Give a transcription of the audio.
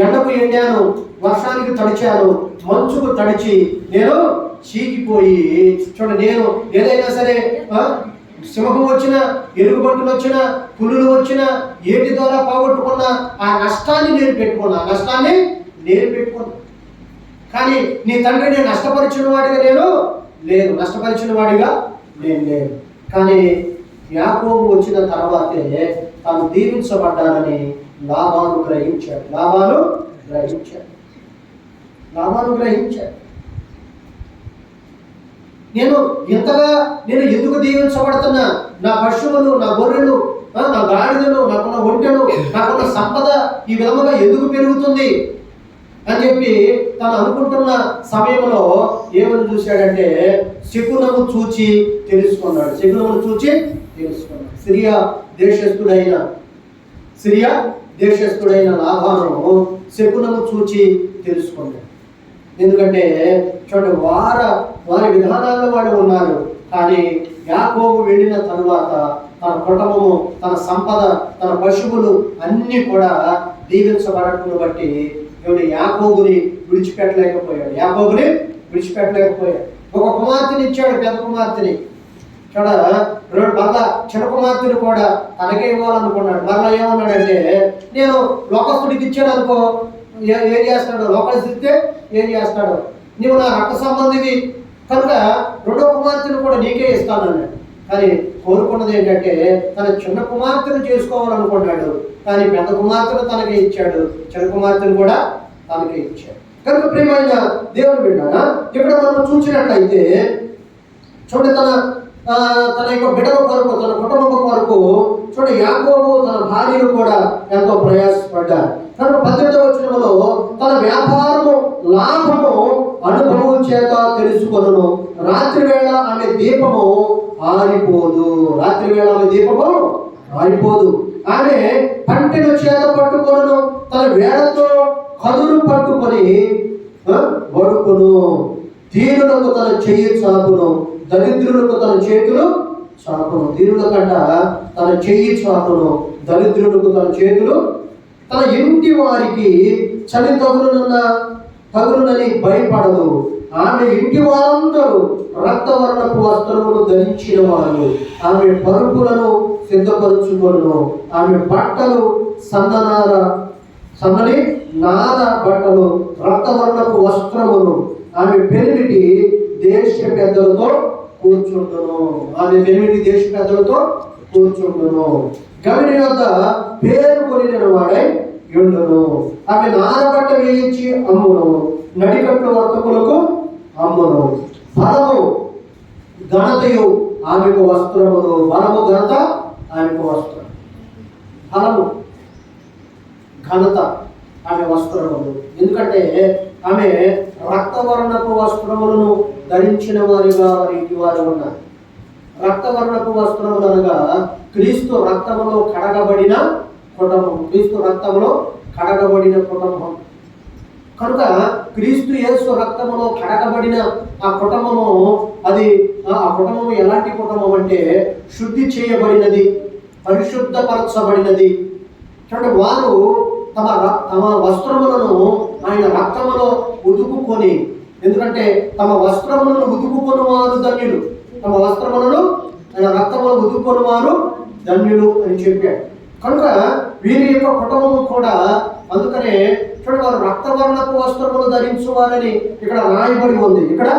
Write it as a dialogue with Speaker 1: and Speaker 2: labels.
Speaker 1: ఎండకు ఎండాను, వర్షానికి తడిచాను, మంచుకు తడిచి నేను చీకిపోయి. చూడండి, నేను ఏదైనా సరే సింహం వచ్చినా, ఎలుగుబంటులు వచ్చినా, పులులు వచ్చినా, ఏటి ద్వారా పోగొట్టుకున్నా ఆ నష్టాన్ని నేను పెట్టుకున్నా. కానీ నీ తండ్రి నేను నష్టపరిచిన వాడిగా లేదు, నష్టపరిచిన వాడిగా నేను లేదు. కానీ యాకోబు వచ్చిన తర్వాతే తాను దీవించబడ్డానని లాబాను గ్రహించాడు. నేను ఎందుకు దీవించబడుతున్నా? నా పశువులు, నా గొర్రెలు, నా గాడిదలు, నాకున్న ఒంటెలు, నాకున్న సంపద ఈ విధముగా ఎందుకు పెరుగుతుంది అని చెప్పి తను అనుకుంటున్న సమయంలో ఏమని చూశాడంటే శకునము చూచి తెలుసుకున్నాడు. సిరియా దేశస్థుడైన లాబాను శకునము చూచి తెలుసుకున్నాడు. ఎందుకంటే చూడండి, వారి విధానాల్లో వాళ్ళు ఉన్నారు. కానీ యాకోబు వెళ్ళిన తరువాత తన కుటుంబము, తన సంపద, తన పశువులు అన్నీ కూడా దీవించబడటం బట్టి యాకోబుని విడిచిపెట్టలేకపోయాడు. ఒక కుమార్తెని ఇచ్చాడు, పెద్ద కుమార్తెని. మళ్ళా చిన్న కుమార్తెను కూడా తనకే ఇవ్వాలనుకున్నాడు. మళ్ళా ఏమన్నాడంటే, నేను లోకస్తుడికి ఇచ్చాడు అనుకో, ఏం చేస్తాడు? లోకస్తుడితే ఏం చేస్తాడు? నీవు నా రక్త సంబంధివి కనుక రెండో కుమార్తెను కూడా నీకే ఇస్తానన్నాడు. కానీ కోరుకున్నది ఏంటంటే తన చిన్న కుమార్తెను చేసుకోవాలనుకున్నాడు. కానీ పెద్ద కుమార్తెను తనకే ఇచ్చాడు, చిన్న కుమార్తెను కూడా తనకే ఇచ్చాడు. కనుక ప్రియమైన దేవుని బిడ్డగా ఇక్కడ మనం చూసినట్లయితే చూడండి, తన యొక్క బిడ్డల కొరకు, తన కుటుంబం కొరకు చూడండి, యాకోబు తన భార్యను కూడా ఎంతో ప్రయాసపడ్డారు. కనుక 18వ వచనంలో తన వ్యాపారము లాభము అనుభవం చేత తెలుసుకొనును, రాత్రి వేళ ఆమె దీపము ఆరిపోదు. ఆమె పంటెను చేత పట్టుకొనును, తన వేళతో కదురు పట్టుకొని వడుకును. దీనులకు తన చెయ్యి చాపును, దరిద్రులకు తన చేతులు చాపును. దీనుల కంట తన చెయ్యి చాపును, దరిద్రులకు తన చేతులు. తన ఇంటి వారికి చలి తగులునని భయపడదు. ఆమె ఇంటి వారందరూ రక్తవర్ణపు వస్త్రములు ధరించిన వారు. ఆమె పరుపులను సిద్ధపరుచుకొను. ఆమె బట్టలు సన్నని నార బట్టలు, రక్తవర్ణపు వస్త్రములు. ఆమె పెనిమిటి దేశ పెద్దలతో కూర్చుంటును. గవిని వద్ద పేరు కొనిన వాడై యుండును. ఆమె నారబట్ట వేయించి అమ్మును, నడికట్టు వర్తకులకు అమ్మును. బలము ఘనతయు ఆమెకు వస్త్రములు. బలము ఘనత ఆమెకు వస్త్రం. బలము ఘనత ఆమె వస్త్రములు. ఎందుకంటే ఆమె రక్తవర్ణపు వస్త్రములను ధరించిన వారిగా వారు ఉన్నారు. రక్తవర్ణపు వస్త్రములు అనగా క్రీస్తు రక్తములో కడగబడిన కుటుంబం. కనుక క్రీస్తు యేసు రక్తములో కడగబడిన ఆ కుటుంబము, ఆ కుటుంబము ఎలాంటి కుటుంబం అంటే శుద్ధి చేయబడినది, పరిశుద్ధపరచబడినది. చూడండి, వారు తమ వస్త్రములను ఆయన రక్తములో ఉతుకుకొని, ఎందుకంటే తమ వస్త్రములను ఉతుకుకొని వారు ధన్యులు, ఆయన రక్తములో ఉతుకుకొని వారు ధన్యులు అని చెప్పాడు. కనుక వీరి యొక్క కుటుంబము కూడా అందుకనే చూడండి, వారు రక్తవర్ణపు వస్త్రములు ధరించువారని ఇక్కడ రాయబడి ఉంది. ఇక్కడ